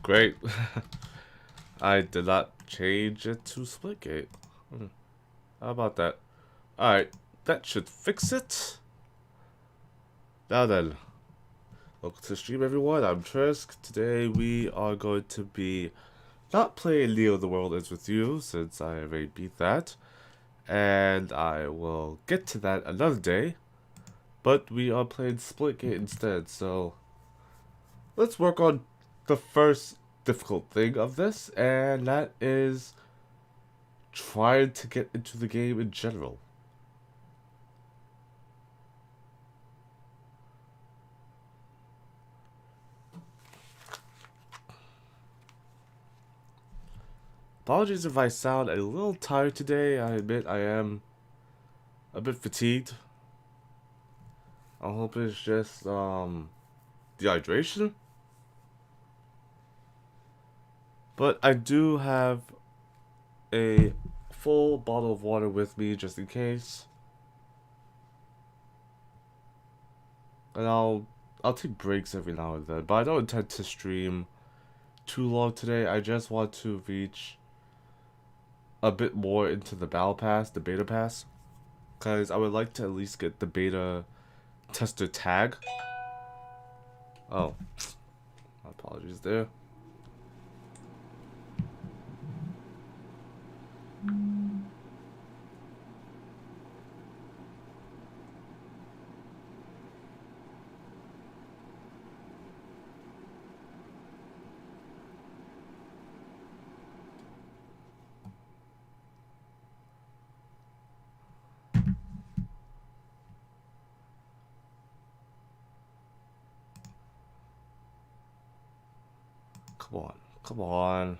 great. I did not change it to Splitgate. How about that? Alright, that should fix it. Now then, welcome to the stream everyone, I'm Trisk. Today we are going to be not playing Leo the World Ends With You, since I already beat that. And I will get to that another day. But we are playing Splitgate instead, so let's work on the first difficult thing of this, and that is trying to get into the game in general. Apologies if I sound a little tired today. I admit I am a bit fatigued. I hope it's just dehydration. But I do have a full bottle of water with me just in case. And I'll take breaks every now and then, but I don't intend to stream too long today. I just want to reach a bit more into the battle pass, the beta pass, because I would like to at least get the beta tester tag. Oh, my apologies there. Come on, come on.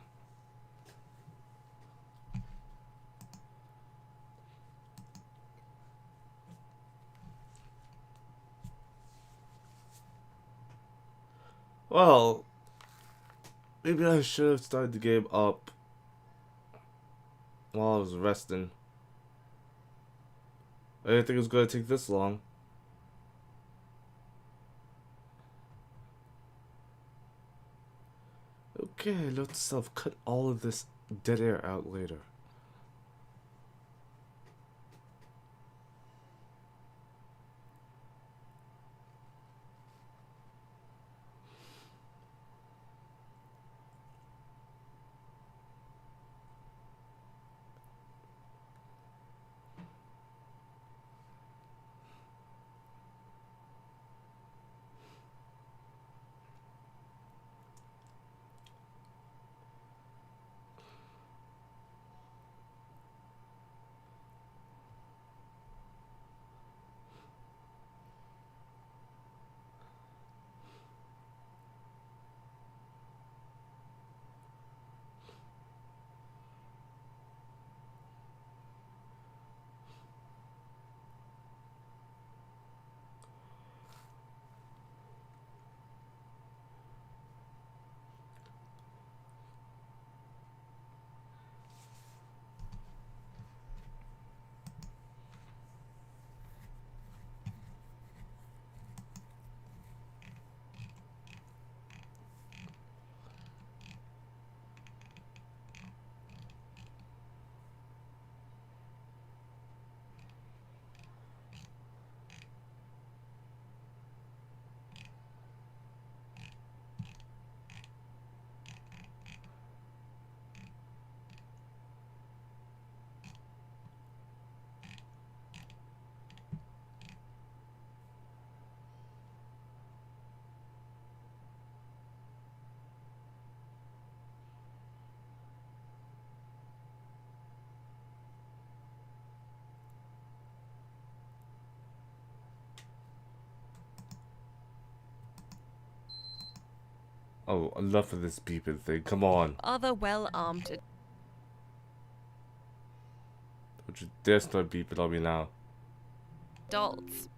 Well, maybe I should have started the game up while I was resting. I didn't think it was going to take this long. Okay, let's cut all of this dead air out later. Oh, enough of this beeping thing. Come on. Other well-armed Don't you dare start beeping on me now. adults.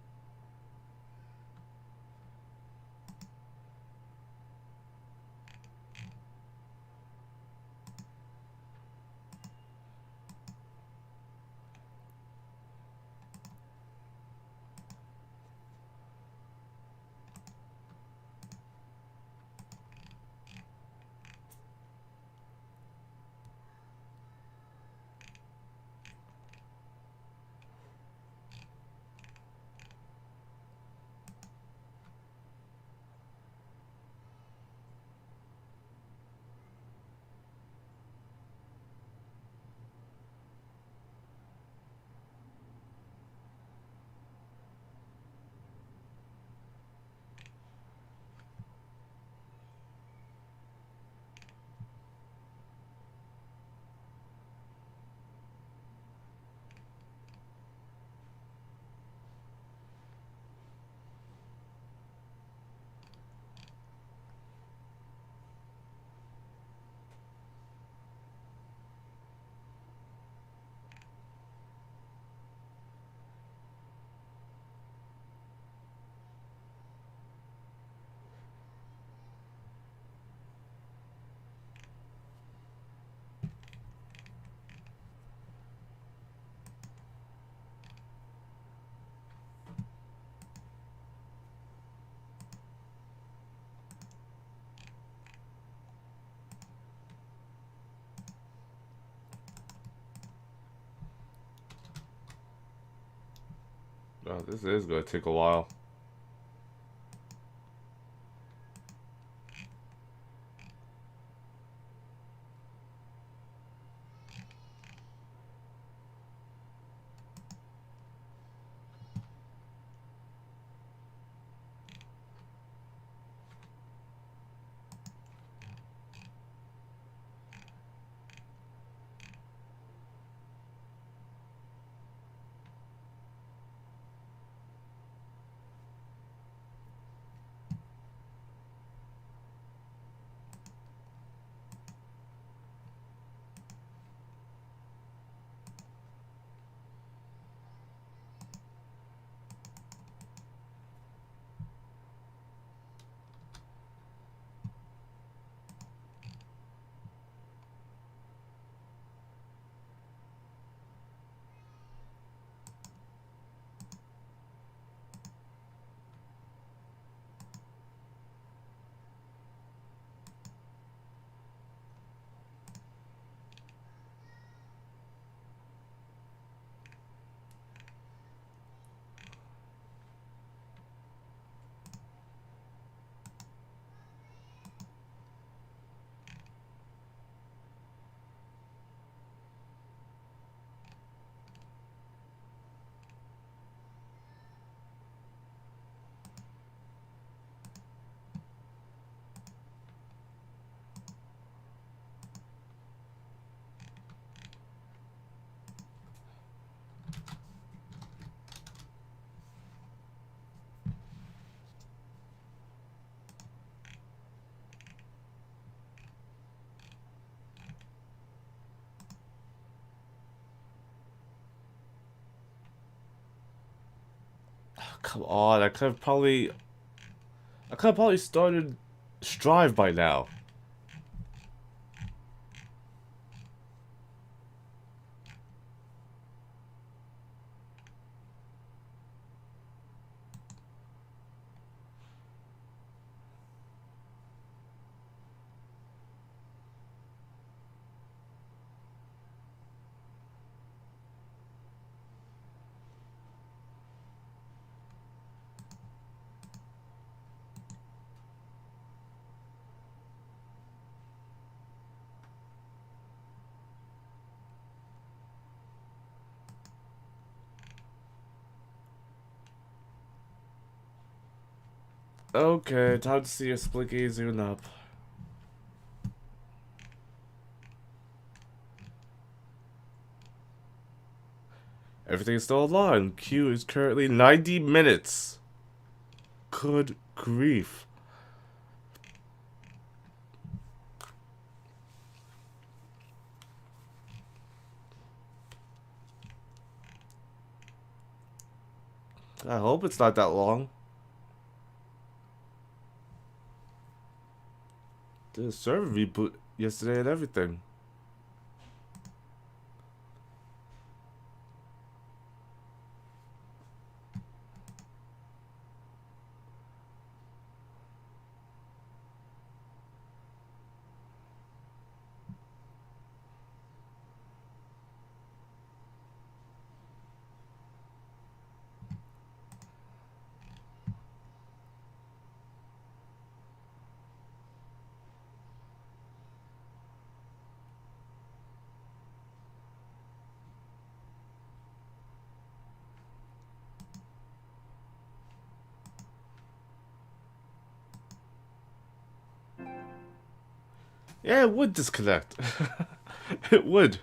Oh, this is gonna take a while. Come on, I could have probably started Strive by now. Okay, time to see your Splitgate zoom up. Everything's still online. Queue is currently 90 minutes. Good grief. I hope it's not that long. The server reboot yesterday and everything. Yeah, it would disconnect. It would.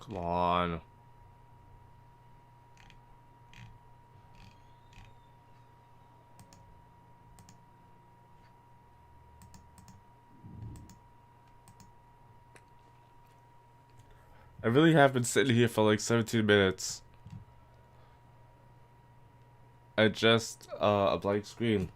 Come on. I really have been sitting here for like 17 minutes. At just a blank screen.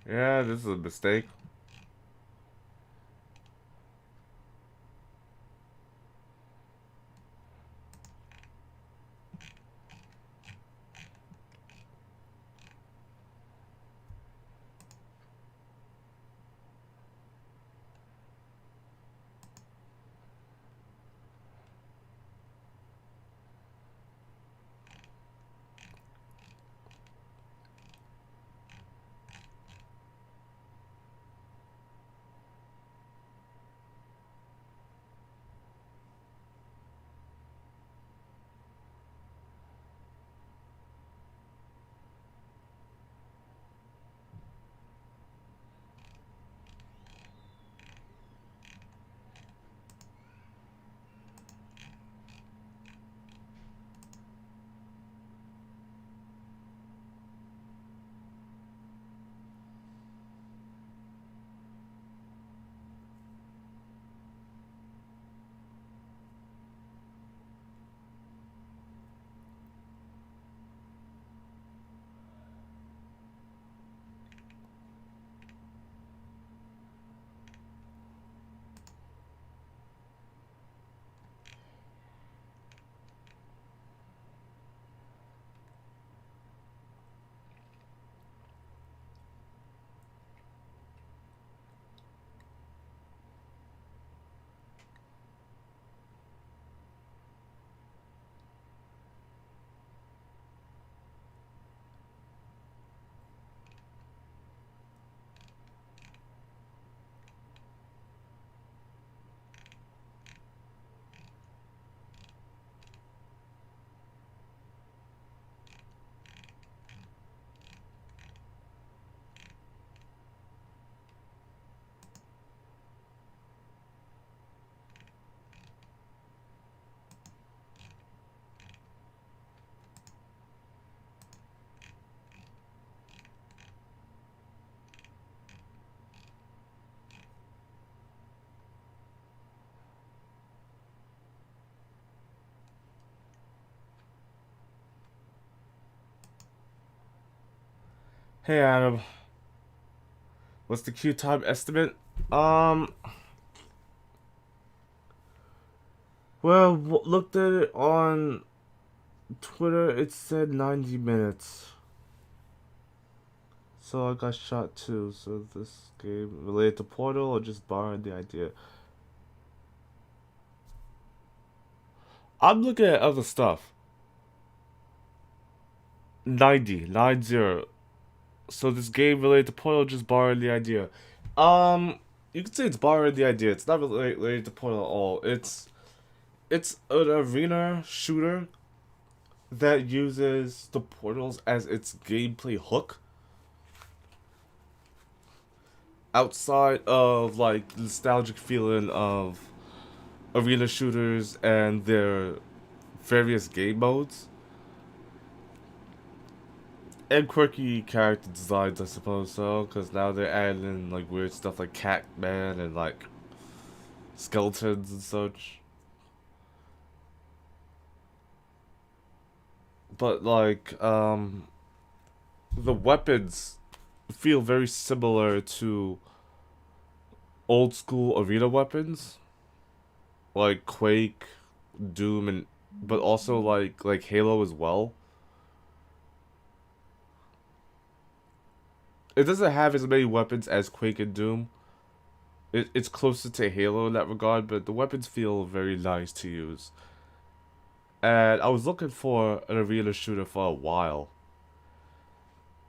Yeah, this is a mistake. Hey Adam, what's the queue time estimate? Um, well, looked at it on Twitter. It said 90 minutes. So I got shot too. So this game related to Portal or just borrowing the idea? I'm looking at other stuff. 90, 90. So this game related to Portal just borrowed the idea. Um, you could say it's borrowed the idea. It's not related to Portal at all. It's an arena shooter that uses the portals as its gameplay hook. Outside of like the nostalgic feeling of arena shooters and their various game modes and quirky character designs, I suppose so, because now they're adding in like weird stuff like Cat Man and like skeletons and such. But like the weapons feel very similar to old school arena weapons like Quake, Doom, and but also like Halo as well. It doesn't have as many weapons as Quake and Doom. It's closer to Halo in that regard, but the weapons feel very nice to use. And I was looking for an arena shooter for a while.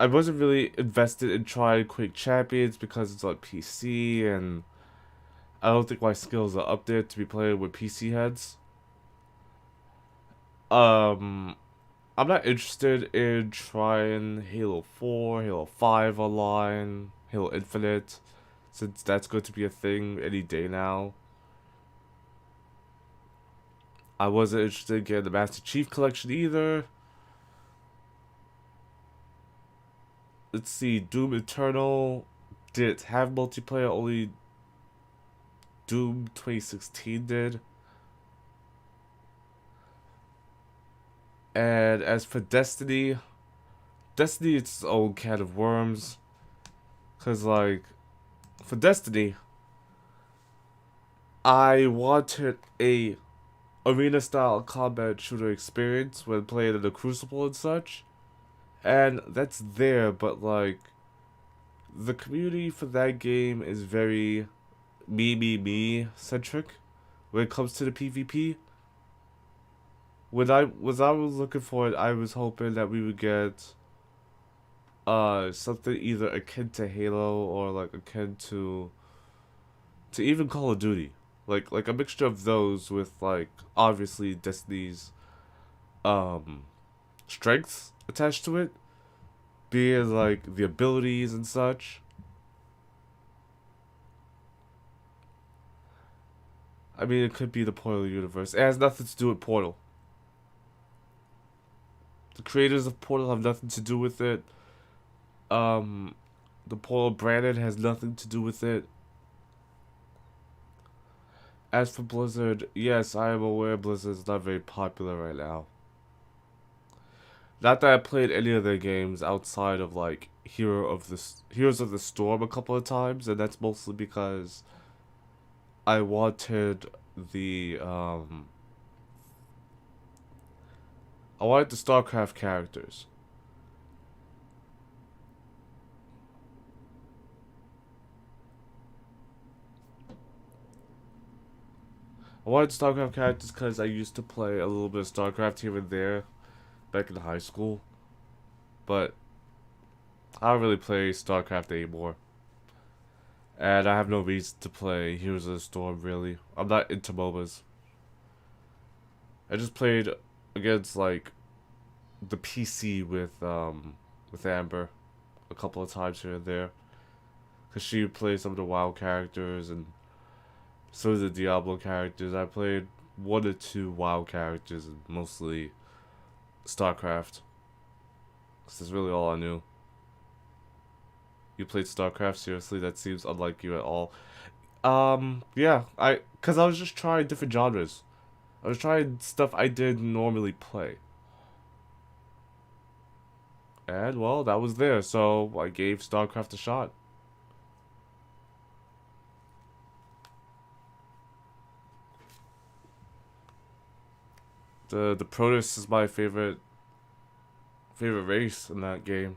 I wasn't really invested in trying Quake Champions because it's on PC, and I don't think my skills are up there to be playing with PC heads. Um, I'm not interested in trying Halo 4, Halo 5 online, Halo Infinite, since that's going to be a thing any day now. I wasn't interested in getting the Master Chief Collection either. Let's see, Doom Eternal did have multiplayer, only Doom 2016 did. And as for Destiny, Destiny it's its own can of worms. Cause like, for Destiny, I wanted a arena style combat shooter experience when playing in the Crucible and such. And that's there, but like the community for that game is very me centric when it comes to the PvP. When I was looking for it, I was hoping that we would get something either akin to Halo or like akin to even Call of Duty. Like a mixture of those with like obviously Destiny's um strengths attached to it, being like the abilities and such. I mean, it could be the Portal universe. It has nothing to do with Portal. The creators of Portal have nothing to do with it. Um, the Portal branded has nothing to do with it. As for Blizzard, yes, I am aware Blizzard is not very popular right now. Not that I played any of their games outside of like Heroes of the Storm a couple of times, and that's mostly because I wanted the I wanted the StarCraft characters. I wanted StarCraft characters because I used to play a little bit of StarCraft here and there back in high school, but I don't really play StarCraft anymore. And I have no reason to play Heroes of the Storm, really. I'm not into MOBAs. I just played against, like, the PC with Amber a couple of times here and there. Because she played some of the WoW characters and some of the Diablo characters. I played one or two WoW characters and mostly StarCraft. Because that's really all I knew. You played StarCraft? Seriously? That seems unlike you at all. Yeah, cause I was just trying different genres. I was trying stuff I didn't normally play. And, well, that was there, so I gave StarCraft a shot. The Protoss is my favorite race in that game.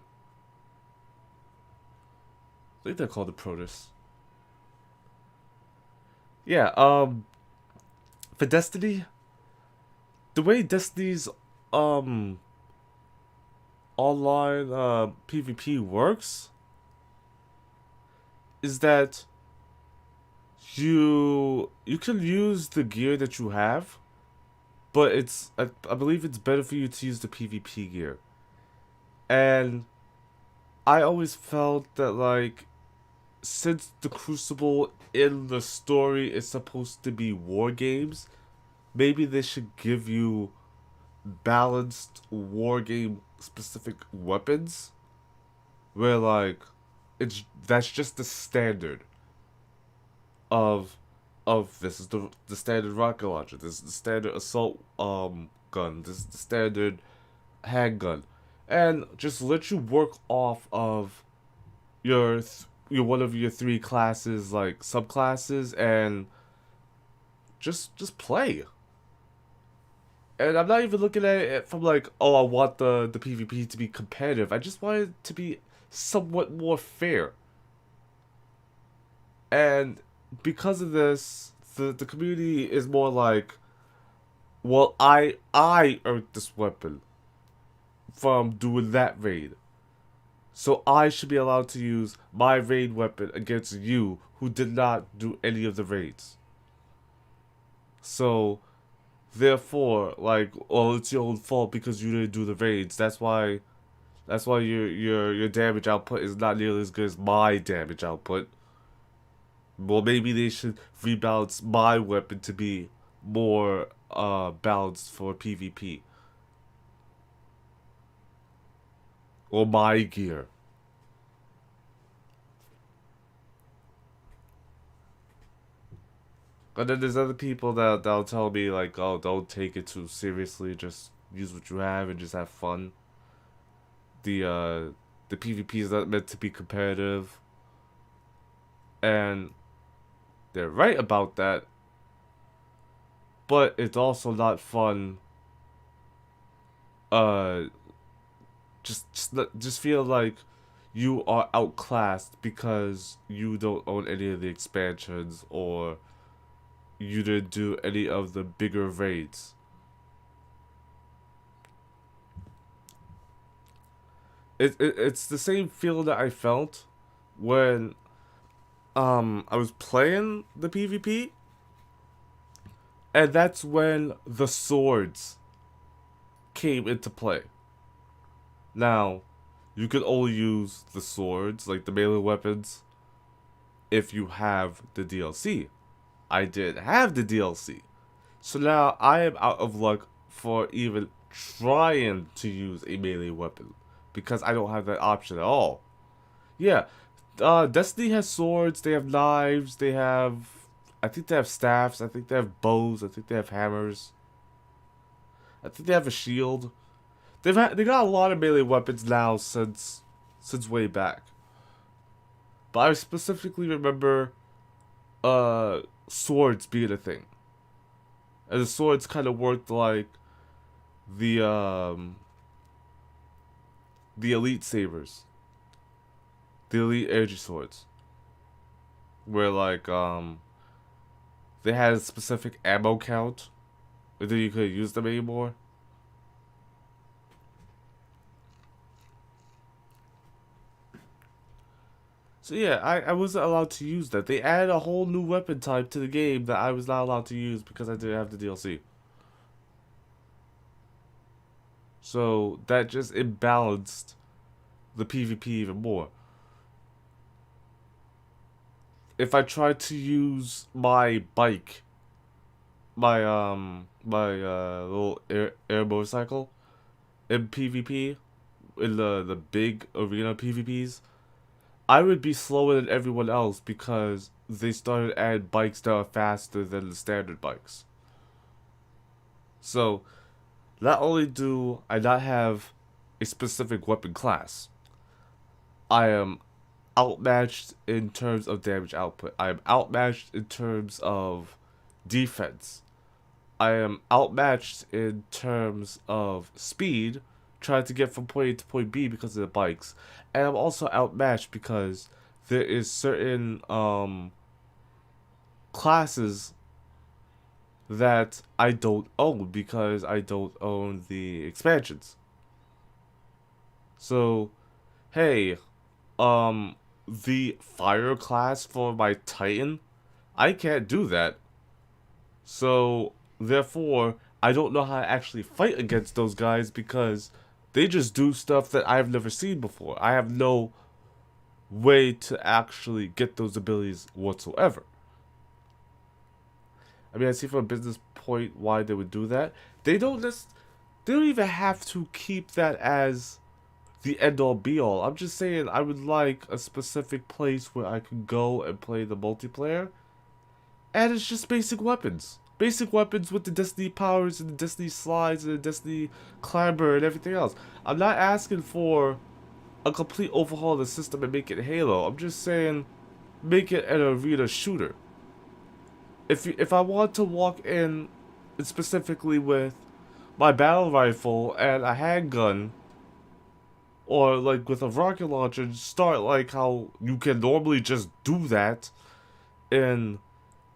I think they're called the Protoss. Yeah, for Destiny, the way Destiny's, um, online PvP works is that you can use the gear that you have, but I believe it's better for you to use the PvP gear. And I always felt that like since the Crucible in the story is supposed to be war games, maybe they should give you balanced war game specific weapons where like it's that's just the standard of this is the standard rocket launcher, this is the standard assault gun, this is the standard handgun, and just let you work off of your one of your three classes like subclasses and just play. And I'm not even looking at it from like, oh, I want the PvP to be competitive. I just want it to be somewhat more fair. And because of this, the community is more like, well, I earned this weapon from doing that raid. So I should be allowed to use my raid weapon against you who did not do any of the raids. So therefore, like, oh, it's your own fault because you didn't do the raids. That's why your damage output is not nearly as good as my damage output. Well, maybe they should rebalance my weapon to be more balanced for PvP. Or my gear. And then there's other people that'll tell me like, oh, don't take it too seriously. Just use what you have and just have fun. The uh, the PvP is not meant to be competitive, and they're right about that. But it's also not fun. Uh, just feel like you are outclassed because you don't own any of the expansions or you didn't do any of the bigger raids. It's the same feel that I felt when I was playing the PvP, and that's when the swords came into play. Now, you can only use the swords, like the melee weapons, if you have the DLC. I didn't have the DLC. So now I am out of luck for even trying to use a melee weapon because I don't have that option at all. Yeah, Destiny has swords, they have knives, they have, I think they have staffs, I think they have bows, I think they have hammers, I think they have a shield. They got a lot of melee weapons now since way back. But I specifically remember swords being a thing. And the swords kind of worked like the um the elite sabers, the elite energy swords, where like they had a specific ammo count, whether you could use them anymore. So yeah, I wasn't allowed to use that. They added a whole new weapon type to the game that I was not allowed to use because I didn't have the DLC. So that just imbalanced the PvP even more. If I tried to use my bike, my little air motorcycle in PvP, in the big arena PvPs, I would be slower than everyone else because they started adding bikes that are faster than the standard bikes. So not only do I not have a specific weapon class, I am outmatched in terms of damage output. I am outmatched in terms of defense. I am outmatched in terms of speed, trying to get from point A to point B because of the bikes. And I'm also outmatched because there is certain classes that I don't own because I don't own the expansions. So, hey, the fire class for my Titan, I can't do that. So, therefore, I don't know how to actually fight against those guys because they just do stuff that I've never seen before. I have no way to actually get those abilities whatsoever. I mean, I see from a business point why they would do that. They don't they don't even have to keep that as the end all be all. I'm just saying I would like a specific place where I can go and play the multiplayer. And it's just basic weapons. Basic weapons with the Destiny powers and the Destiny slides and the Destiny climber and everything else. I'm not asking for a complete overhaul of the system and make it Halo. I'm just saying make it an arena shooter. If I want to walk in specifically with my battle rifle and a handgun, or like with a rocket launcher, start like how you can normally just do that in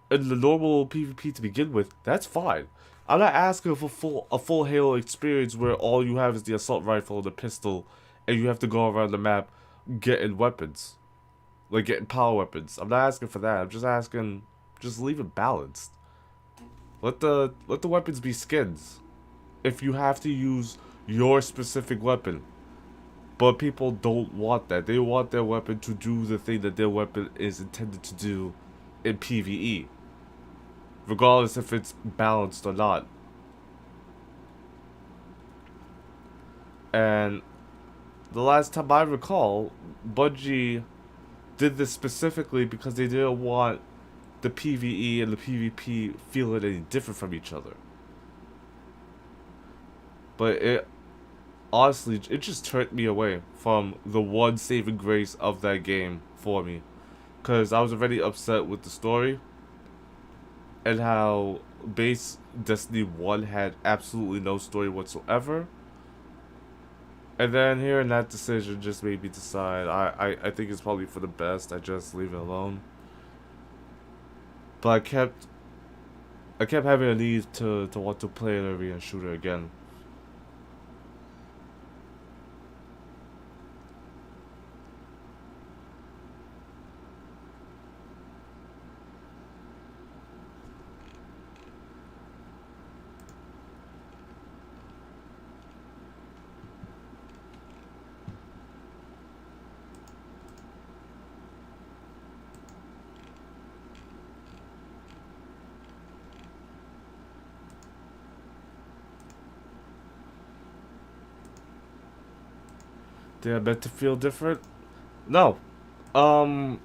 the normal PvP to begin with, that's fine. I'm not asking for a full Halo experience where all you have is the assault rifle and the pistol, and you have to go around the map getting weapons, like getting power weapons. I'm not asking for that. I'm just asking, just leave it balanced. Let the weapons be skins. If you have to use your specific weapon, but people don't want that. They want their weapon to do the thing that their weapon is intended to do in PvE. Regardless if it's balanced or not. And the last time I recall, Bungie did this specifically because they didn't want the PvE and the PvP feeling any different from each other. But it honestly, it just turned me away from the one saving grace of that game for me. Because I was already upset with the story and how base Destiny 1 had absolutely no story whatsoever. And then hearing that decision just made me decide I think it's probably for the best. I just leave it alone. But I kept having a need to want to play an arena shooter again. Did I meant to feel different? No. Um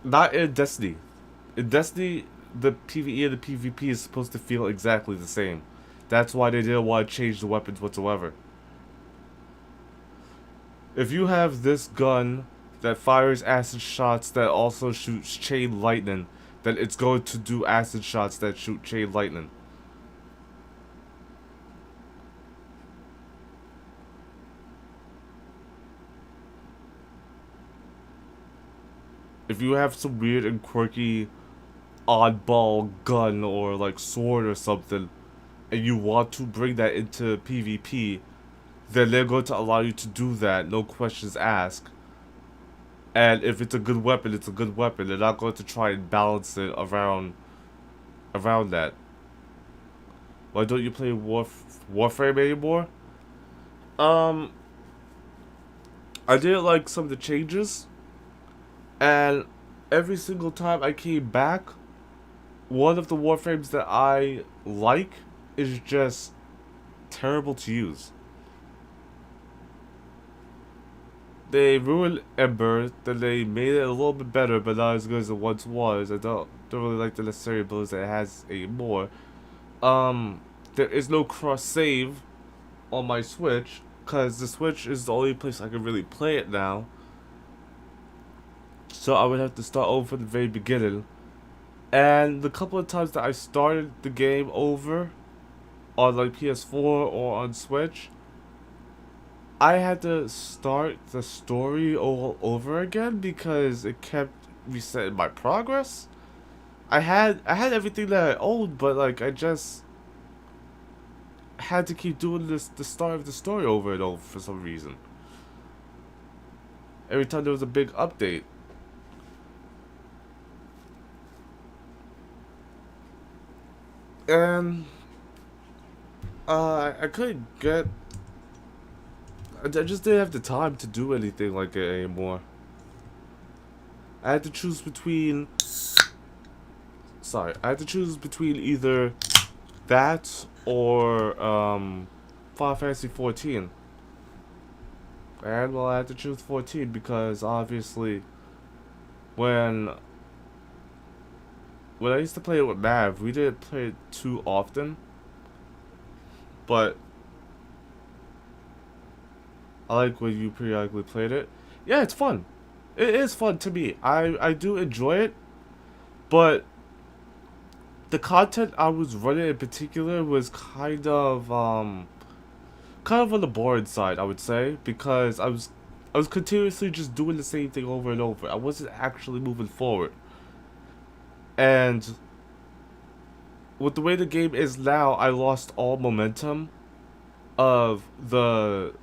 Not in Destiny. In Destiny, the PvE and the PvP is supposed to feel exactly the same. That's why they didn't want to change the weapons whatsoever. If you have this gun that fires acid shots that also shoots chain lightning, then it's going to do acid shots that shoot chain lightning. If you have some weird and quirky oddball gun or like sword or something, and you want to bring that into PvP, then they're going to allow you to do that, no questions asked. And if it's a good weapon, it's a good weapon. They're not going to try and balance it around that. Why don't you play Warframe anymore? Um, I didn't like some of the changes, and every single time I came back, one of the Warframes that I like is just terrible to use. They ruined Ember, then they made it a little bit better, but not as good as it once was. I don't really like the necessary abilities that it has anymore. There is no cross save on my Switch, because the Switch is the only place I can really play it now. So I would have to start over from the very beginning. And the couple of times that I started the game over on like PS4 or on Switch, I had to start the story all over again because it kept resetting my progress. I had everything that I owned, but like I just had to keep doing the start of the story over and over for some reason. Every time there was a big update. And I couldn't get. I just didn't have the time to do anything like it anymore. I had to choose between. Sorry, I had to choose between either that or Final Fantasy 14. And well, I had to choose 14 because obviously, when I used to play it with Mav, we didn't play it too often. But I like when you periodically played it. Yeah, it's fun. It is fun to me. I do enjoy it, but the content I was running in particular was kind of on the boring side, I would say, because I was continuously just doing the same thing over and over. I wasn't actually moving forward. And with the way the game is now, I lost all momentum of the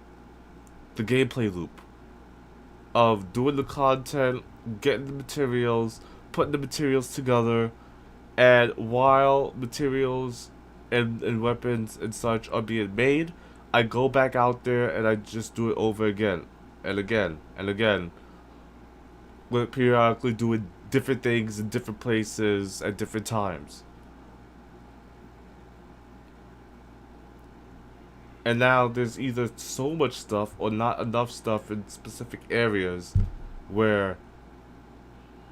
gameplay loop of doing the content, getting the materials, putting the materials together, and while materials and weapons and such are being made, I go back out there and I just do it over again and again and again, with periodically doing different things in different places at different times. And now there's either so much stuff or not enough stuff in specific areas where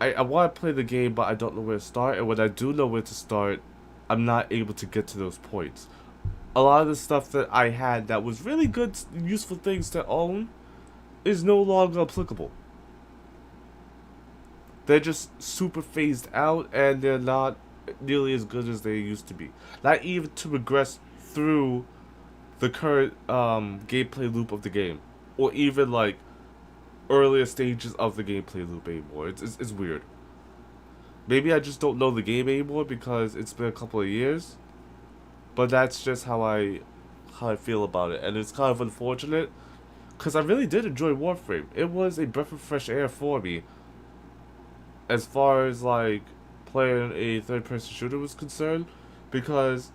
I want to play the game, but I don't know where to start. And when I do know where to start, I'm not able to get to those points. A lot of the stuff that I had that was really good, useful things to own is no longer applicable. They're just super phased out, and they're not nearly as good as they used to be. Not even to progress through the current gameplay loop of the game, or even like earlier stages of the gameplay loop anymore. It's weird. Maybe I just don't know the game anymore because it's been a couple of years, but that's just how I feel about it, and it's kind of unfortunate because I really did enjoy Warframe. It was a breath of fresh air for me as far as like playing a third-person shooter was concerned, because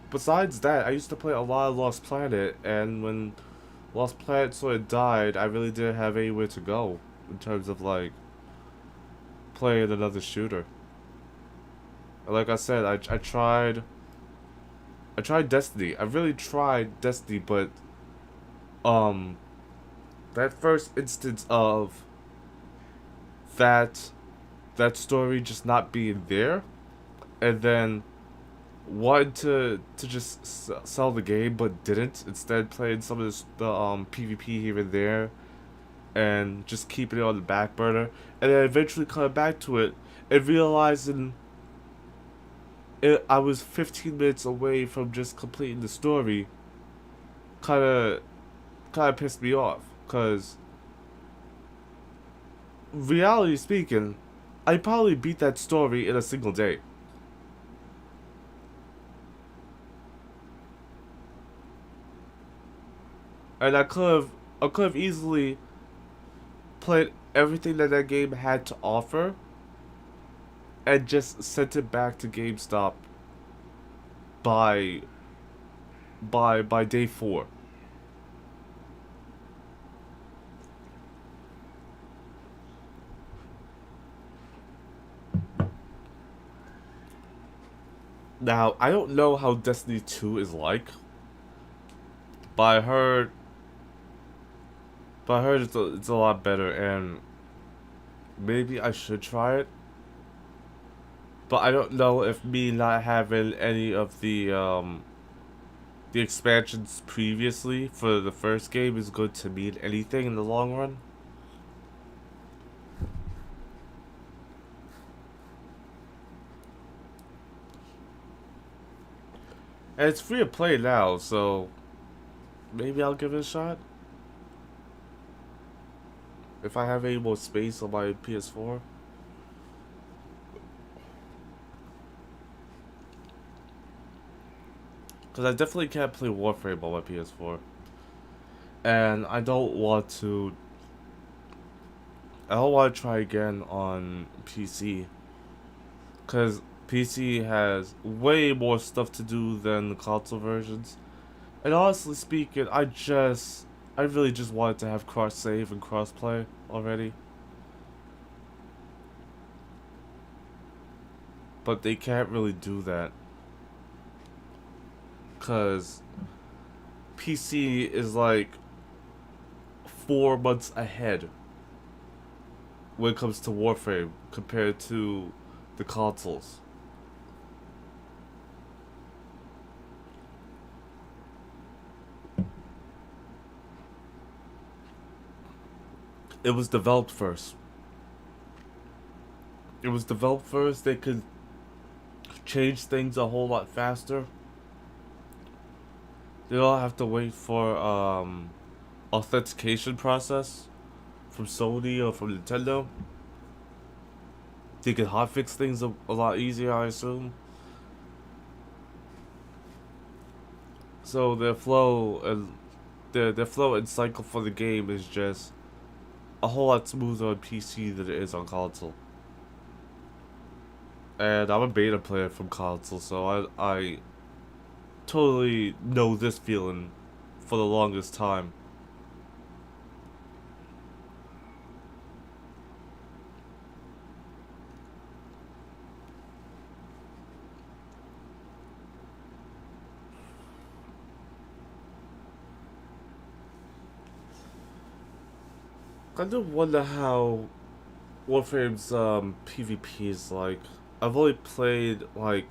besides that, I used to play a lot of Lost Planet, and when Lost Planet sort of died, I really didn't have anywhere to go in terms of like playing another shooter. Like I said, I tried Destiny. I really tried Destiny, but that first instance of that story just not being there, and then wanted to just sell the game but didn't, instead playing some of the PvP here and there and just keeping it on the back burner, and then eventually coming back to it and realizing I was 15 minutes away from just completing the story. Kind of pissed me off, cause reality speaking, I probably beat that story in a single day. And I could have easily played everything that game had to offer and just sent it back to GameStop by day 4. Now, I don't know how Destiny 2 is like, but I heard it's a lot better, and maybe I should try it. But I don't know if me not having any of the expansions previously for the first game is good to mean anything in the long run. And it's free to play now, so maybe I'll give it a shot. If I have any more space on my PS4. Because I definitely can't play Warframe on my PS4. And I don't want to try again on PC. Because PC has way more stuff to do than the console versions. And honestly speaking, I really just wanted to have cross save and cross play already. But they can't really do that. Because PC is like 4 months ahead when it comes to Warframe compared to the consoles. It was developed first. It was developed first. They could change things a whole lot faster. They don't have to wait for authentication process from Sony or from Nintendo. They could hotfix things a lot easier, I assume. So their flow and cycle for the game is just a whole lot smoother on PC than it is on console. And I'm a beta player from console, so I totally know this feeling for the longest time. I do wonder how Warframe's PvP is like. I've only played like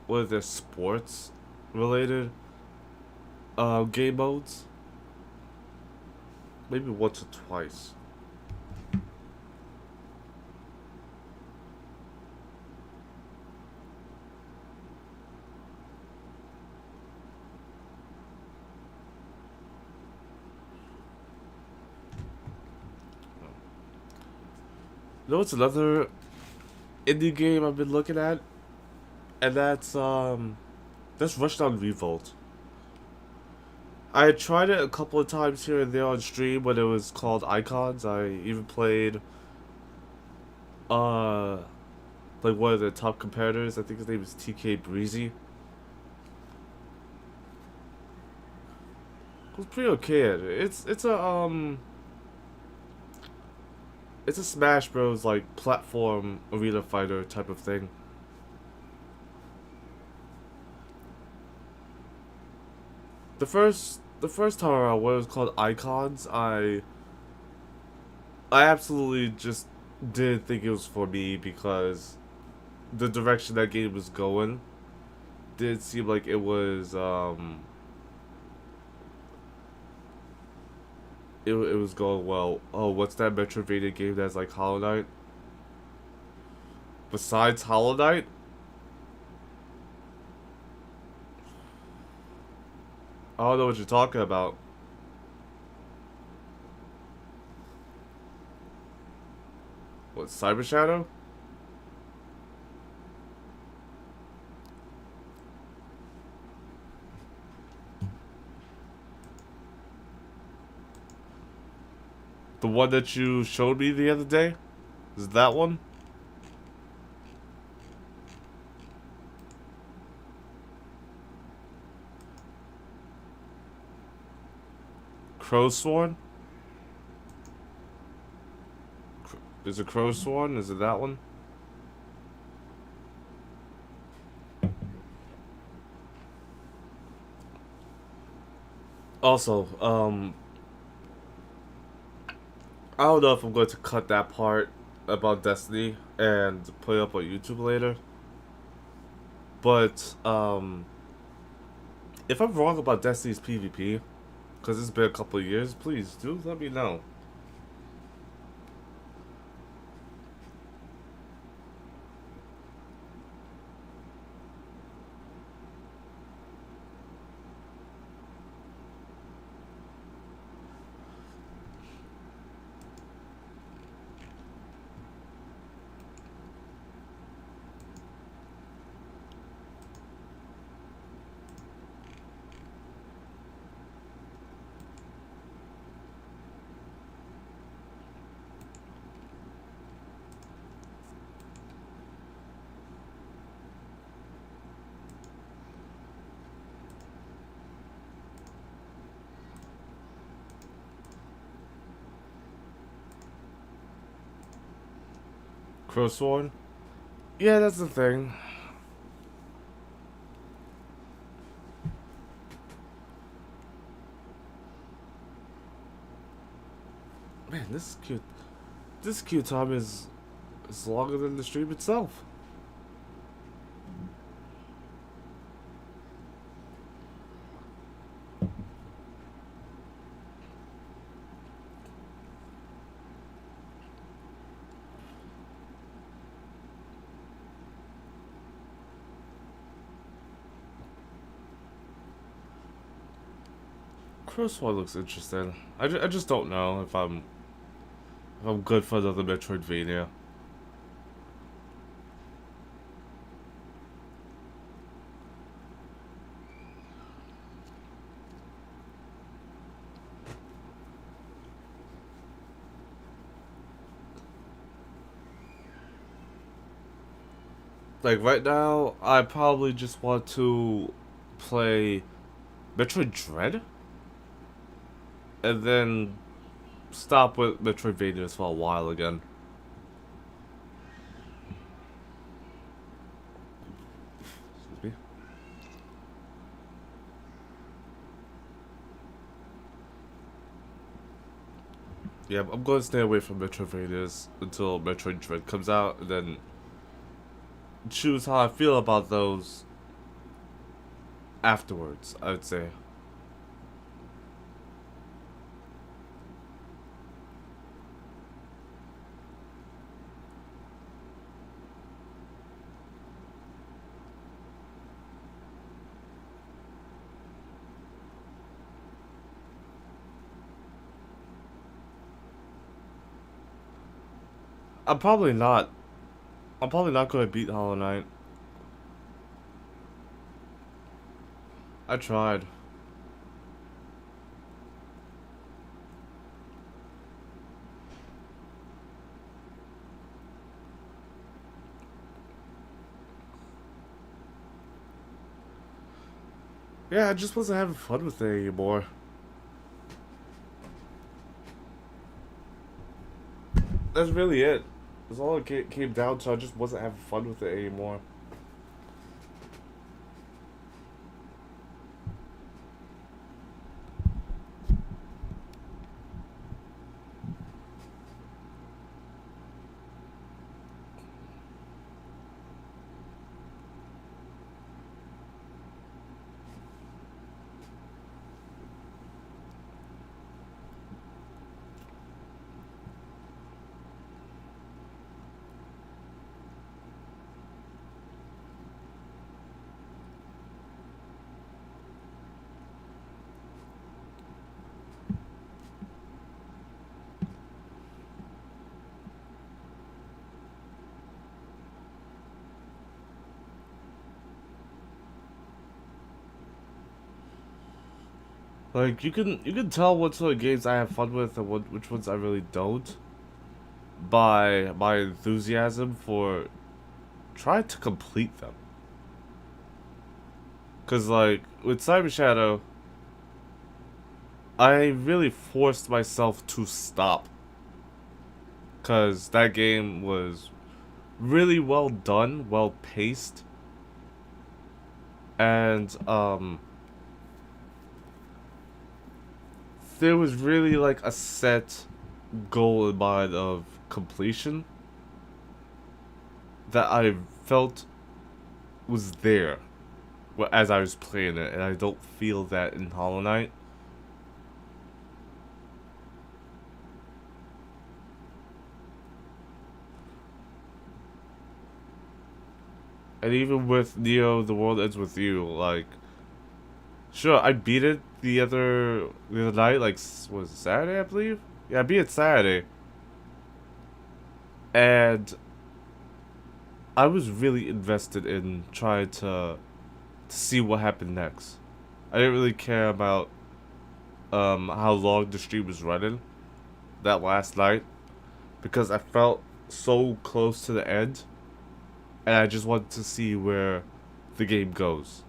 what are their sports related game modes. Maybe once or twice. You know what's another indie game I've been looking at? And that's Rushdown Revolt. I tried it a couple of times here and there on stream when it was called Icons. I even played uh like one of the top competitors. I think his name is TK Breezy. It was pretty okay at it. It's a Smash Bros like platform arena fighter type of thing. The first time around when it was called Icons, I absolutely just didn't think it was for me because the direction that game was going did seem like it was going well. Oh, what's that Metroidvania game that's like Hollow Knight? Besides Hollow Knight? I don't know what you're talking about. What, Cyber Shadow? The one that you showed me the other day? Is that one? Crowsworn? Is it Crowsworn? Is it that one? Also, I don't know if I'm going to cut that part about Destiny and put it up on YouTube later. But, if I'm wrong about Destiny's PvP, because it's been a couple of years, please do let me know. Crowsworn? Yeah, that's the thing. Man, this is cute. This queue time is longer than the stream itself. Crosswalk looks interesting. I just don't know if I'm good for another Metroidvania. Like right now, I probably just want to play Metroid Dread, and then stop with Metroidvanias for a while again. Excuse me. Yeah, I'm going to stay away from Metroidvanias until Metroid Dread comes out, and then choose how I feel about those afterwards, I would say. I'm probably not. I'm probably not going to beat Hollow Knight. I tried. Yeah, I just wasn't having fun with it anymore. That's really it. That's all it came down to. I just wasn't having fun with it anymore. Like you can tell what sort of games I have fun with and which ones I really don't by my enthusiasm for trying to complete them. Cause like with Cyber Shadow, I really forced myself to stop. Cause that game was really well done, well paced, and there was really like a set goal in mind of completion that I felt was there as I was playing it, and I don't feel that in Hollow Knight. And even with Neo, The World Ends With You, like, sure, I beat it the other night, like, was it Saturday, I believe? Yeah, I beat it Saturday. And I was really invested in trying to see what happened next. I didn't really care about how long the stream was running that last night because I felt so close to the end, and I just wanted to see where the game goes.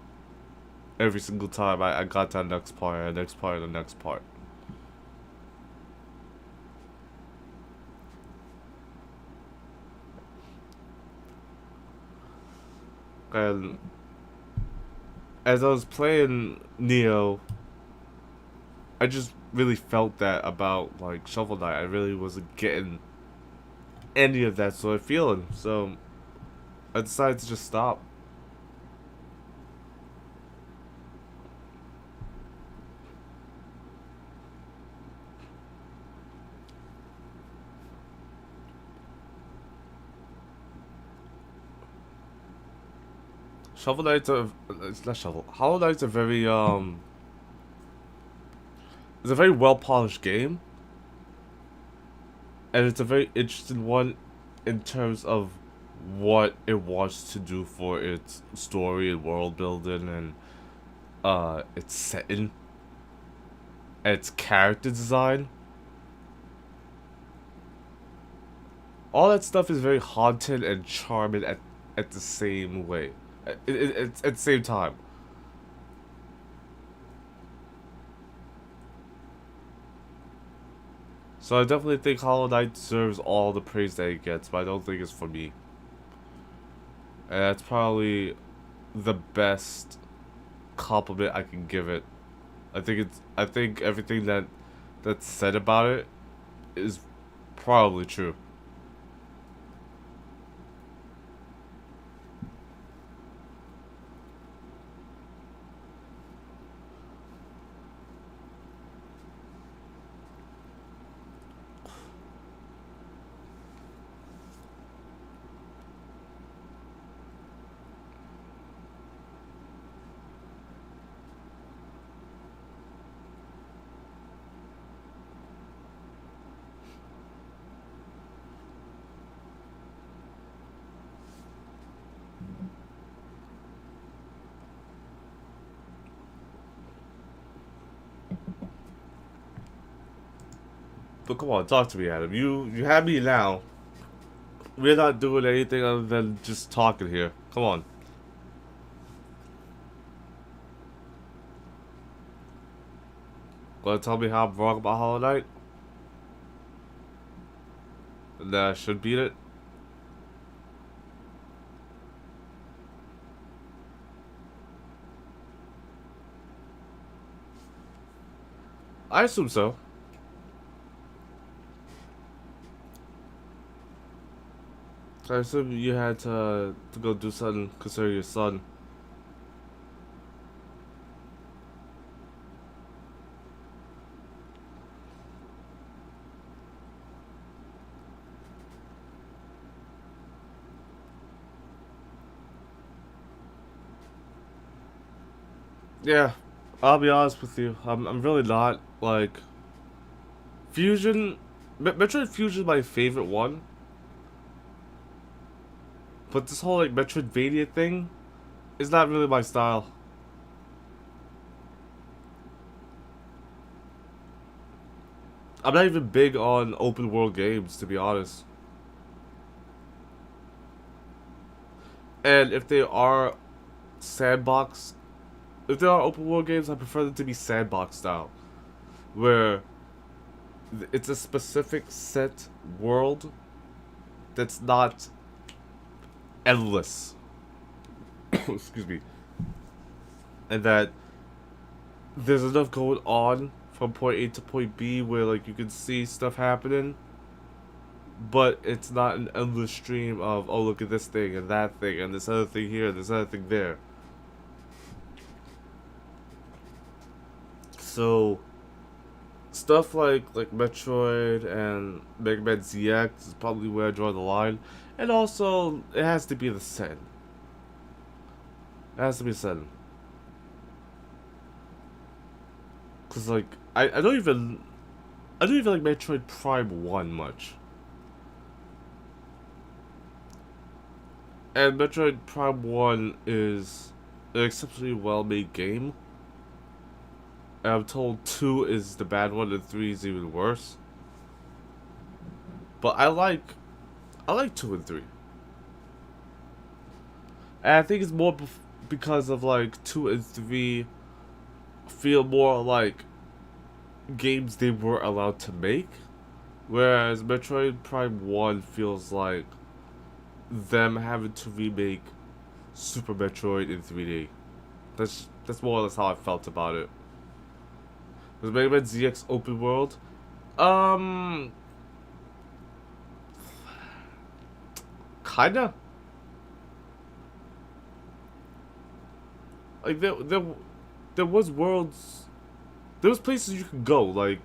Every single time I got to the next part, and the next part, and the next part. And as I was playing Neo, I just really felt that about like Shovel Knight. I really wasn't getting any of that sort of feeling, so I decided to just stop. Shovel Knight's a it's not Shovel. Hollow Knight's a very it's a very well polished game, and it's a very interesting one in terms of what it wants to do for its story and world building and its setting, and its character design. All that stuff is very haunted and charming at the same way. It's at the same time. So I definitely think Hollow Knight deserves all the praise that it gets, but I don't think it's for me. And that's probably the best compliment I can give it. I think everything that's said about it is probably true. But come on, talk to me, Adam. You have me now. We're not doing anything other than just talking here. Come on. Gonna tell me how I'm wrong about Hollow Knight? And that I should beat it? I assume so. I assume you had to go do something concerning your son. Yeah, I'll be honest with you. I'm really not like Fusion. Metroid Fusion is my favorite one, but this whole like Metroidvania thing is not really my style. I'm not even big on open world games, to be honest. And if they are sandbox, if they are open world games, I prefer them to be sandbox style, where it's a specific set world that's not endless. Excuse me. And that there's enough going on from point A to point B where like you can see stuff happening, but it's not an endless stream of, oh, look at this thing and that thing and this other thing here and this other thing there. So stuff like Metroid and Mega Man ZX is probably where I draw the line. And also it has to be the setting. It has to be setting. Cause like I don't even like Metroid Prime 1 much. And Metroid Prime 1 is an exceptionally well made game. And I'm told 2 is the bad one and 3 is even worse. But I like 2 and 3. And I think it's more because of like 2 and 3 feel more like games they were allowed to make. Whereas Metroid Prime 1 feels like them having to remake Super Metroid in 3D. That's more or less how I felt about it. Was Mega Man ZX open world? Um, kinda. Like there was worlds. There was places you could go. Like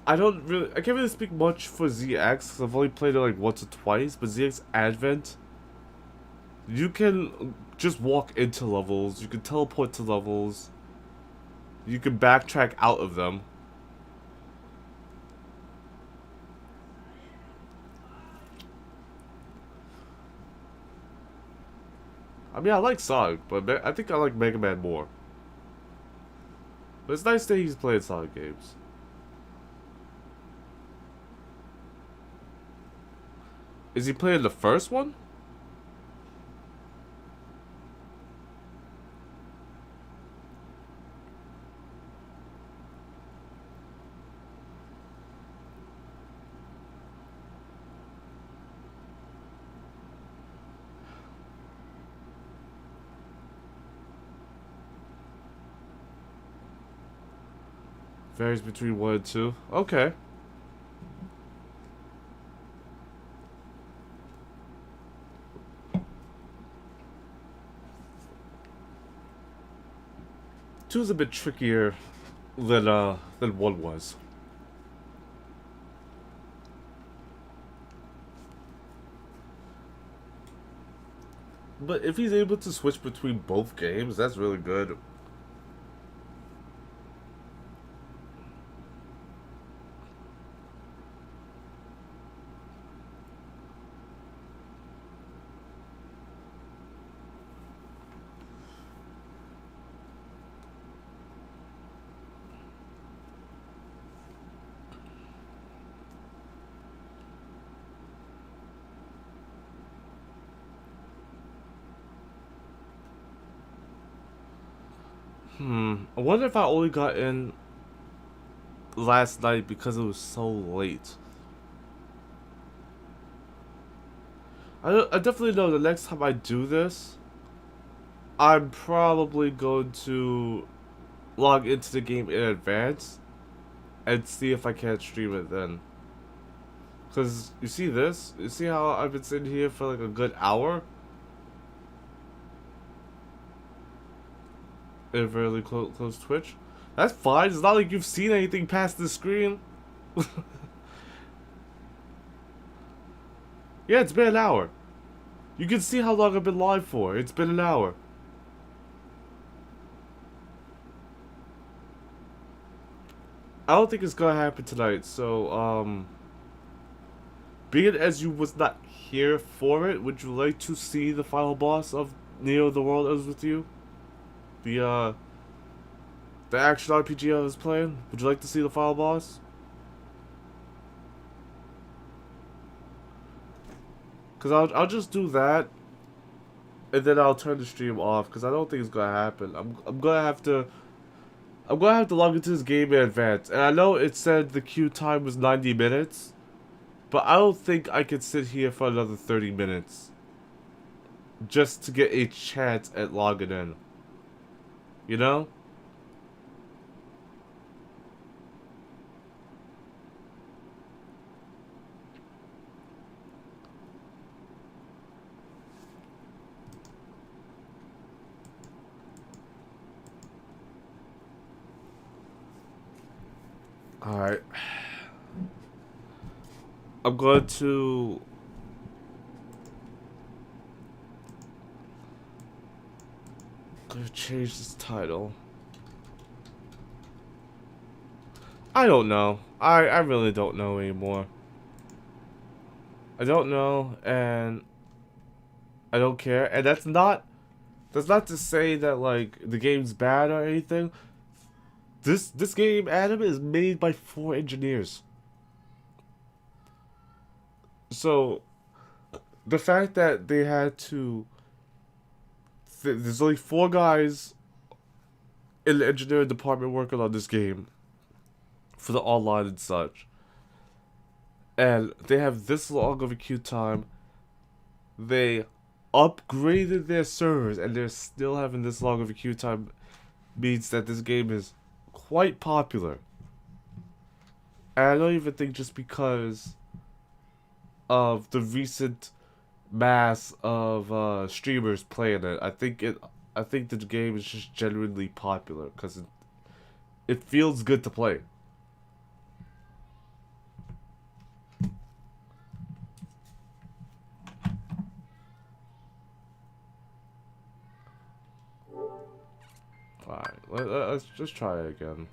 I can't really speak much for ZX because I've only played it like once or twice. But ZX Advent, you can just walk into levels. You can teleport to levels. You can backtrack out of them. I mean, I like Sonic, but I think I like Mega Man more. But it's nice that he's playing Sonic games. Is he playing the first one? Varies between 1 and 2. Okay. Two's a bit trickier than 1 was. But if he's able to switch between both games, that's really good. I wonder if I only got in last night because it was so late. I definitely know the next time I do this, I'm probably going to log into the game in advance and see if I can't stream it then. Because you see this? You see how I've been sitting here for like a good hour? In a very close Twitch? That's fine. It's not like you've seen anything past the screen. Yeah, it's been an hour. You can see how long I've been live for. It's been an hour. I don't think it's gonna happen tonight, so, being as you was not here for it, would you like to see the final boss of Neo the World Ends With You? The action RPG I was playing? Would you like to see the final boss? Cause I'll just do that, and then I'll turn the stream off. Cause I don't think it's gonna happen. I'm gonna have to log into this game in advance. And I know it said the queue time was 90 minutes, but I don't think I could sit here for another 30 minutes just to get a chance at logging in. You know? Alright. I'm going to... change this title. I don't know. I really don't know anymore. I don't know, and I don't care. And that's not to say that like the game's bad or anything. This game, Adam, is made by 4 engineers. So the fact that they had to there's only 4 guys in the engineering department working on this game for the online and such, and they have this long of a queue time. They upgraded their servers and they're still having this long of a queue time means that this game is quite popular. And I don't even think just because of the recent mass of streamers playing it. I think the game is just genuinely popular because it feels good to play. Alright, let's just try it again.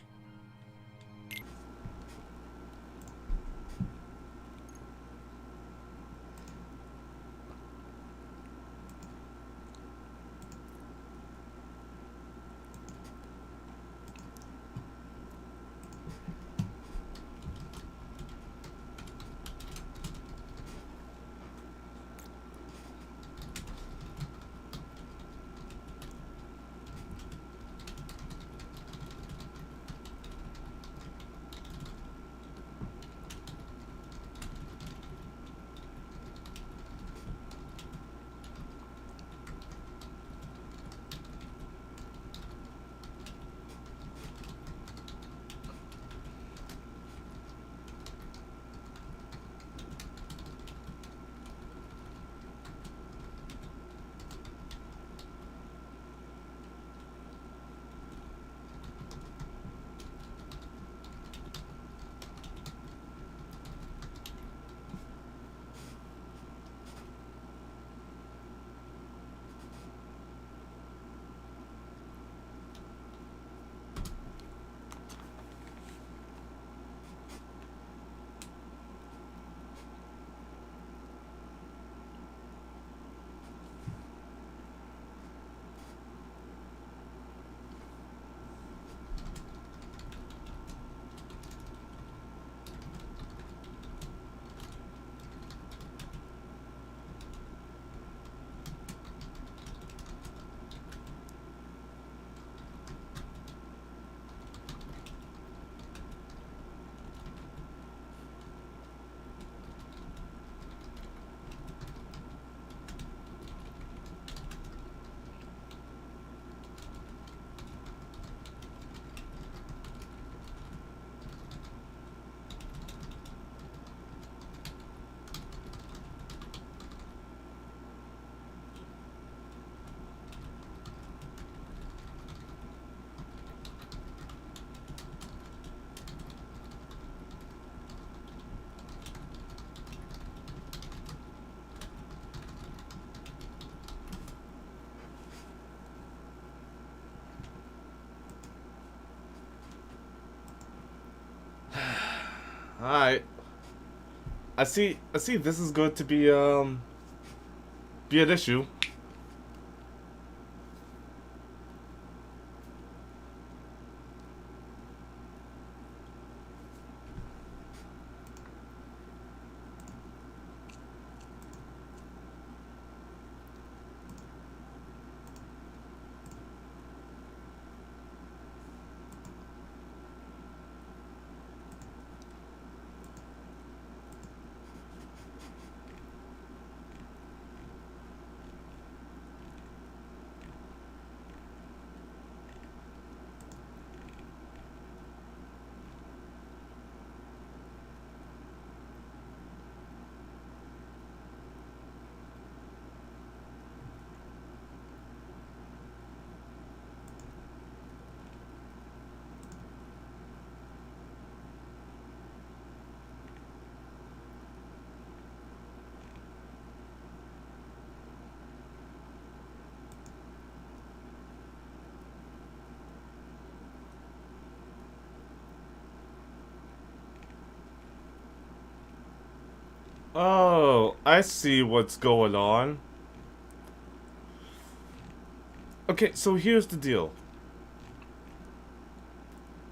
Alright. I see this is going to be an issue. Oh, I see what's going on. Okay, so here's the deal.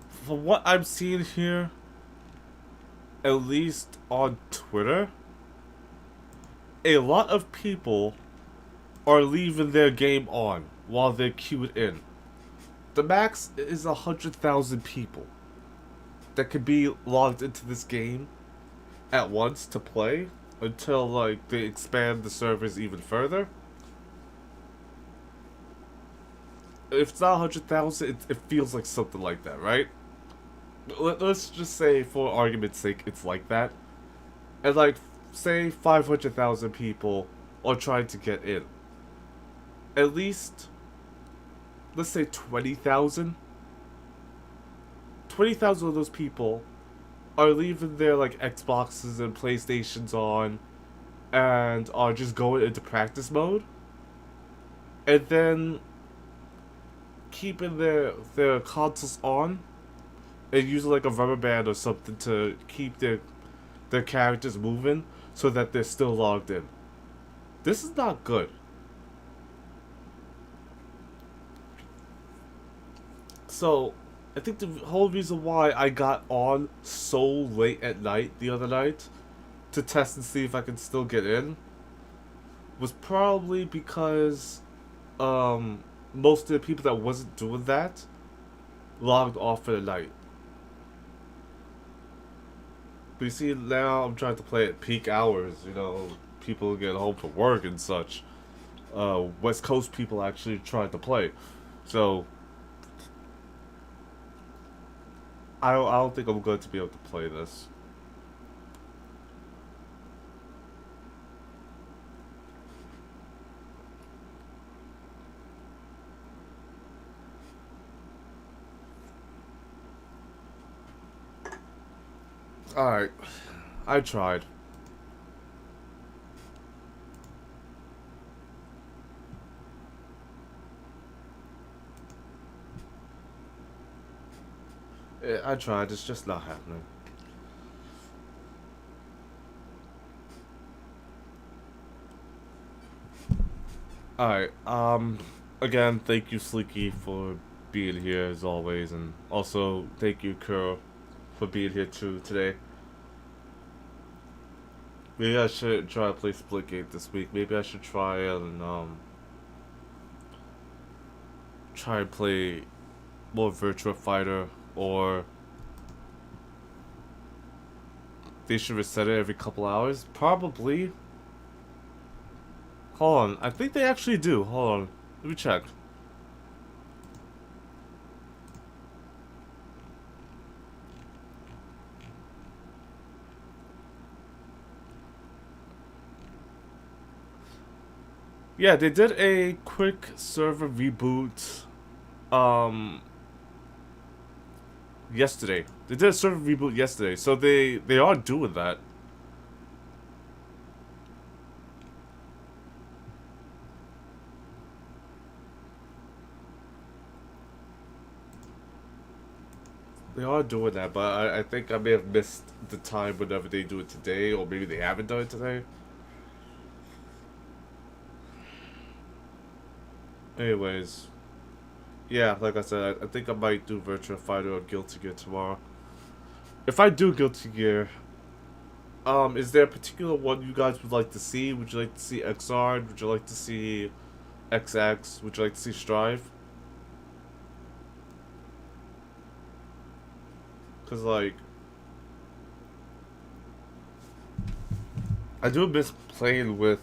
From what I'm seeing here, at least on Twitter, a lot of people are leaving their game on while they're queued in. The max is 100,000 people that could be logged into this game at once to play until like they expand the servers even further. if it's not 100,000, it feels like something like that, right? Let's just say, for argument's sake, it's like that. And like, say 500,000 people are trying to get in. At least, let's say 20,000. 20,000 of those people are leaving their like Xboxes and PlayStations on and are just going into practice mode. And then keeping their consoles on and using like a rubber band or something to keep their characters moving so that they're still logged in. This is not good. So, I think the whole reason why I got on so late at night the other night to test and see if I can still get in was probably because most of the people that wasn't doing that logged off for the night. But you see, now I'm trying to play at peak hours, you know, people get home from work and such. West Coast people actually tried to play. So, I don't think I'm going to be able to play this. Alright, I tried. I tried, it's just not happening. Alright, again, thank you, Sleeky, for being here as always, and also thank you, Kuro, for being here too today. Maybe I should try to play Splitgate this week. Maybe I should try and play more Virtua Fighter, or they should reset it every couple hours. Probably. Hold on, I think they actually do. Hold on, let me check. Yeah, they did a quick server reboot yesterday. They did a server reboot yesterday, so they are doing that. They are doing that, but I think I may have missed the time whenever they do it today, or maybe they haven't done it today. Anyways, yeah, like I said, I think I might do Virtua Fighter or Guilty Gear tomorrow. If I do Guilty Gear, is there a particular one you guys would like to see? Would you like to see XR? Would you like to see XX? Would you like to see Strive? Cause like, I do miss playing with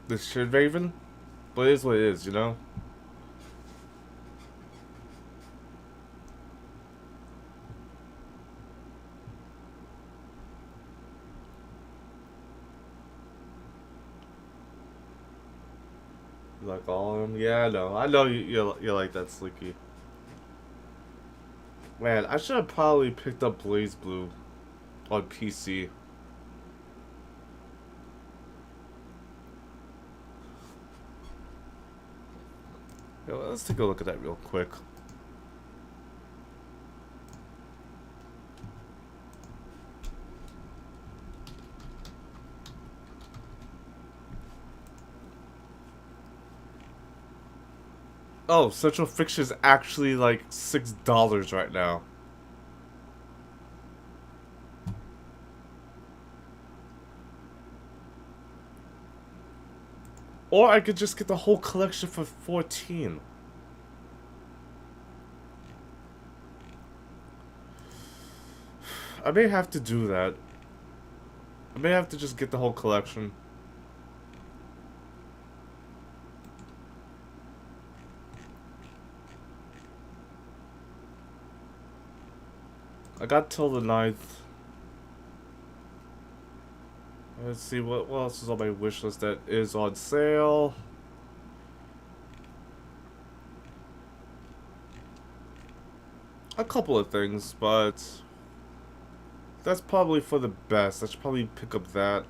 this shit Raven, but it is what it is, you know. Like all of them, yeah, I know you're like that, Slicky. Man, I should have probably picked up Blaze Blue on PC. Yo, let's take a look at that real quick. Oh, Central Fiction is actually like $6 right now. Or I could just get the whole collection for 14. I may have to do that. I may have to just get the whole collection. I got till the 9th. Let's see what else is on my wish list that is on sale. A couple of things, but that's probably for the best. I should probably pick up that.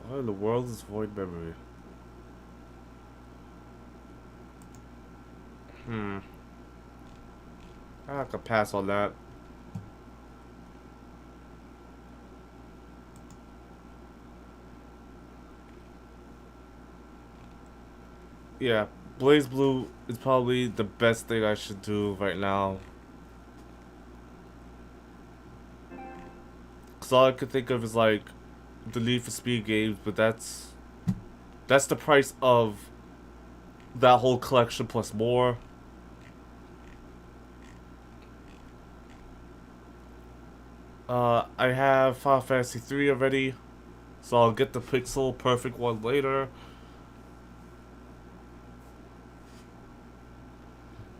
What in the world is void memory? I could pass on that. Yeah, Blaze Blue is probably the best thing I should do right now. Cause all I could think of is like the Need for Speed games, but that's the price of that whole collection plus more. I have Final Fantasy 3 already, so I'll get the pixel perfect one later.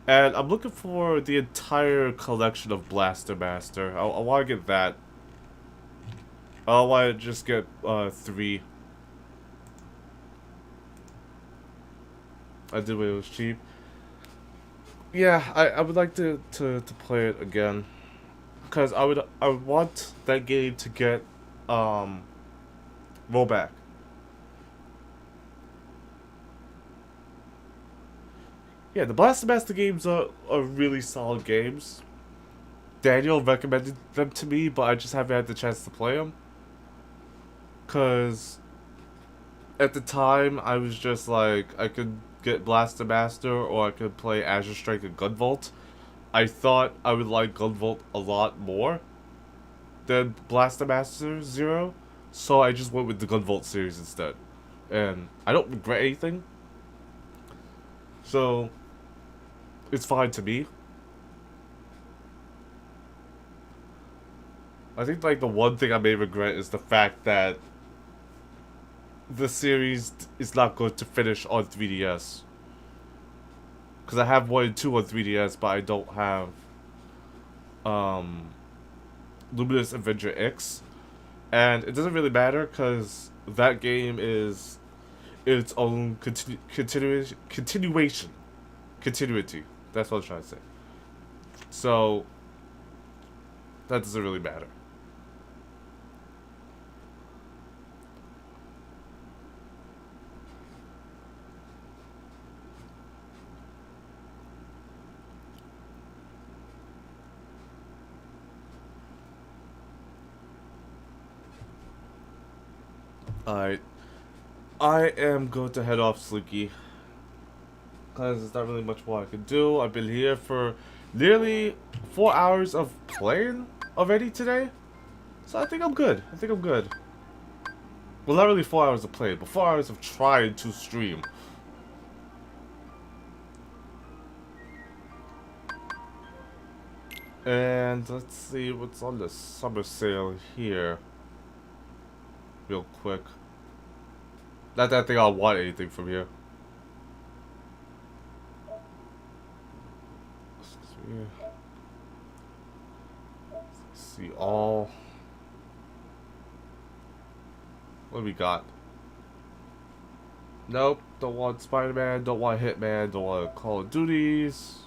And I'm looking for the entire collection of Blaster Master. I want to get that. I want to just get 3. I did when it was cheap. Yeah, I would like to play it again. Because I would want that game to get rollback. Yeah, the Blaster Master games are really solid games. Daniel recommended them to me, but I just haven't had the chance to play them. Because at the time, I was just like, I could get Blaster Master or I could play Azure Strike and Gunvolt. I thought I would like Gunvolt a lot more than Blaster Master Zero, so I just went with the Gunvolt series instead. And I don't regret anything. So, it's fine to me. I think like the one thing I may regret is the fact that the series is not going to finish on 3DS. Because I have 1 and 2 on 3DS, but I don't have Luminous Avenger X. And it doesn't really matter because that game is its own continuation. Continuity. That's what I'm trying to say. So, that doesn't really matter. Alright. I am going to head off, Slinky. Because there's not really much more I can do. I've been here for nearly 4 hours of playing already today. So I think I'm good. Well, not really 4 hours of play, but 4 hours of trying to stream. And let's see what's on the summer sale here. Real quick. Not that I think I'll want anything from here. Let's see all. What do we got? Nope, don't want Spider-Man, don't want Hitman, don't want Call of Duties.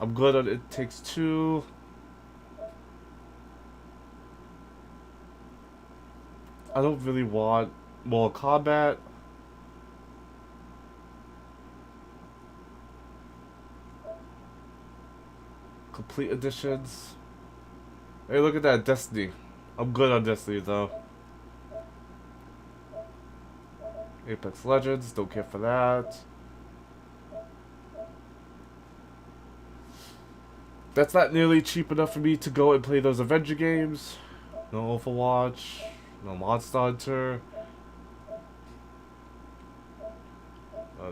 I'm good on It Takes Two. I don't really want Mortal Kombat. Complete editions. Hey, look at that, Destiny. I'm good on Destiny though. Apex Legends, don't care for that. That's not nearly cheap enough for me to go and play those Avenger games. No Overwatch, no Monster Hunter.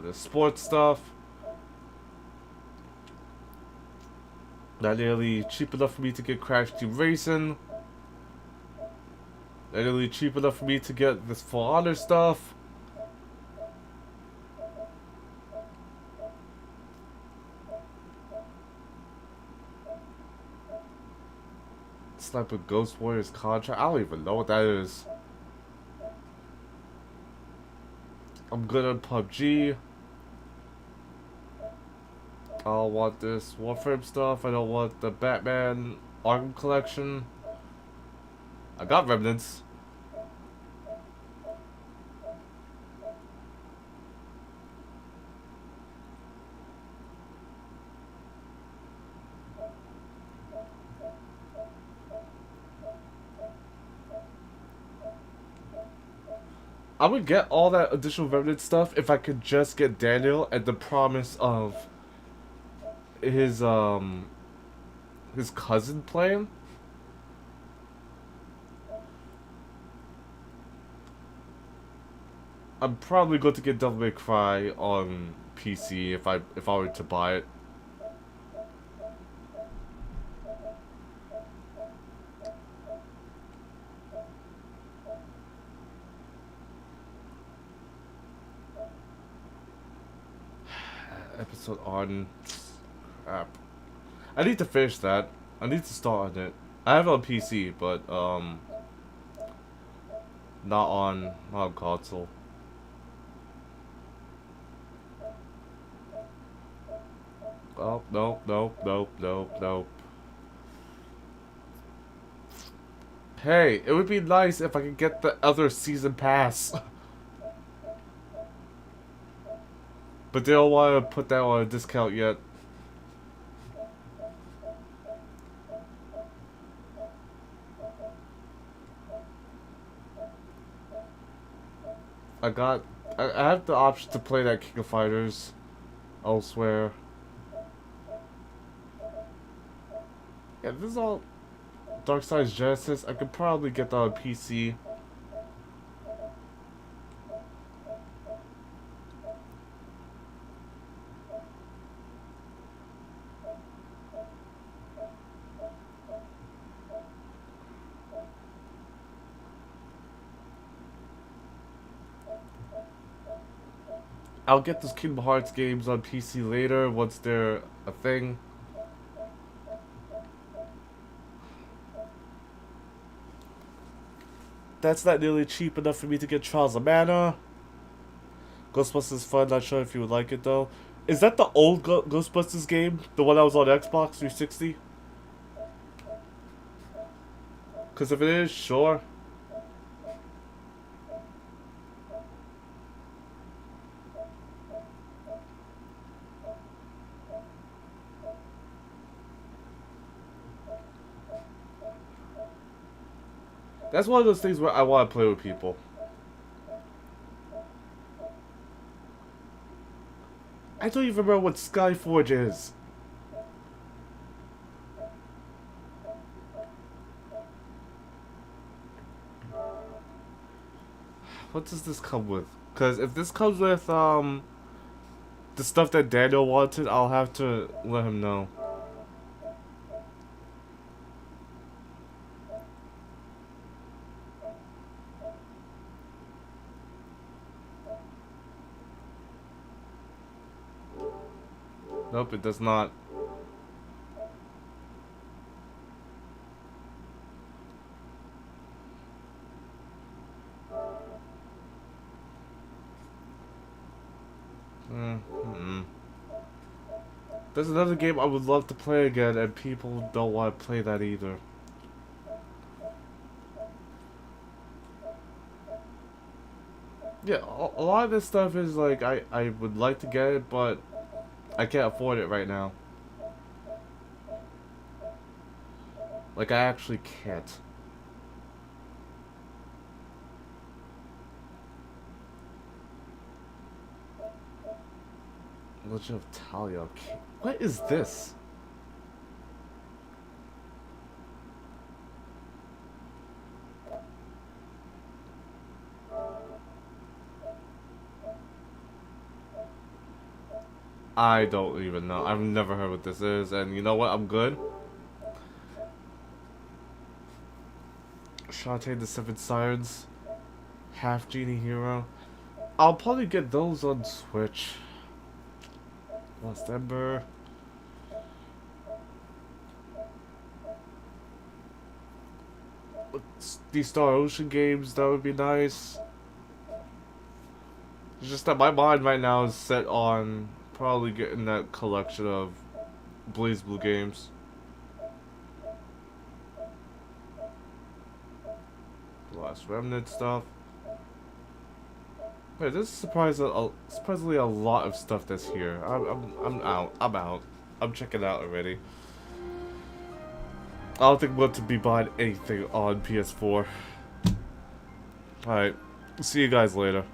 The sports stuff. Not nearly cheap enough for me to get Crash Team Racing. Not nearly cheap enough for me to get this For Honor stuff. Sniper Ghost Warriors contract. I don't even know what that is. I'm good on PUBG. I don't want this Warframe stuff. I don't want the Batman Arkham collection. I got Remnants. I would get all that additional Remnant stuff if I could just get Daniel and the promise of his cousin playing. I'm probably going to get Devil May Cry on PC if I were to buy it. Episode on crap. I need to finish that. I need to start on it. I have it on PC, but not on console. Oh, nope. Hey, it would be nice if I could get the other season pass. But they don't want to put that on a discount yet. I have the option to play that King of Fighters elsewhere. Yeah, this is all Darkseid's Genesis. I could probably get that on PC. I'll get those Kingdom Hearts games on PC later once they're a thing. That's not nearly cheap enough for me to get Trials of Mana. Ghostbusters is fun, not sure if you would like it though. Is that the old Ghostbusters game? The one that was on Xbox 360? Because if it is, sure. That's one of those things where I want to play with people. I don't even remember what Skyforge is. What does this come with? Because if this comes with the stuff that Daniel wanted, I'll have to let him know. Nope, it does not. There's another game I would love to play again, and people don't want to play that either. Yeah, a lot of this stuff is like, I would like to get it, but I can't afford it right now. Like, I actually can't. Legend of Talia. What is this? I don't even know. I've never heard what this is, and you know what? I'm good. Shantae the Seven Sirens. Half Genie Hero. I'll probably get those on Switch. Lost Ember. these Star Ocean games, that would be nice. It's just that my mind right now is set on probably getting that collection of Blaze Blue games. Last Remnant stuff. Wait, this is surprisingly a lot of stuff that's here. I'm out. I'm out. I'm checking out already. I don't think I'm going to be buying anything on PS4. Alright. See you guys later.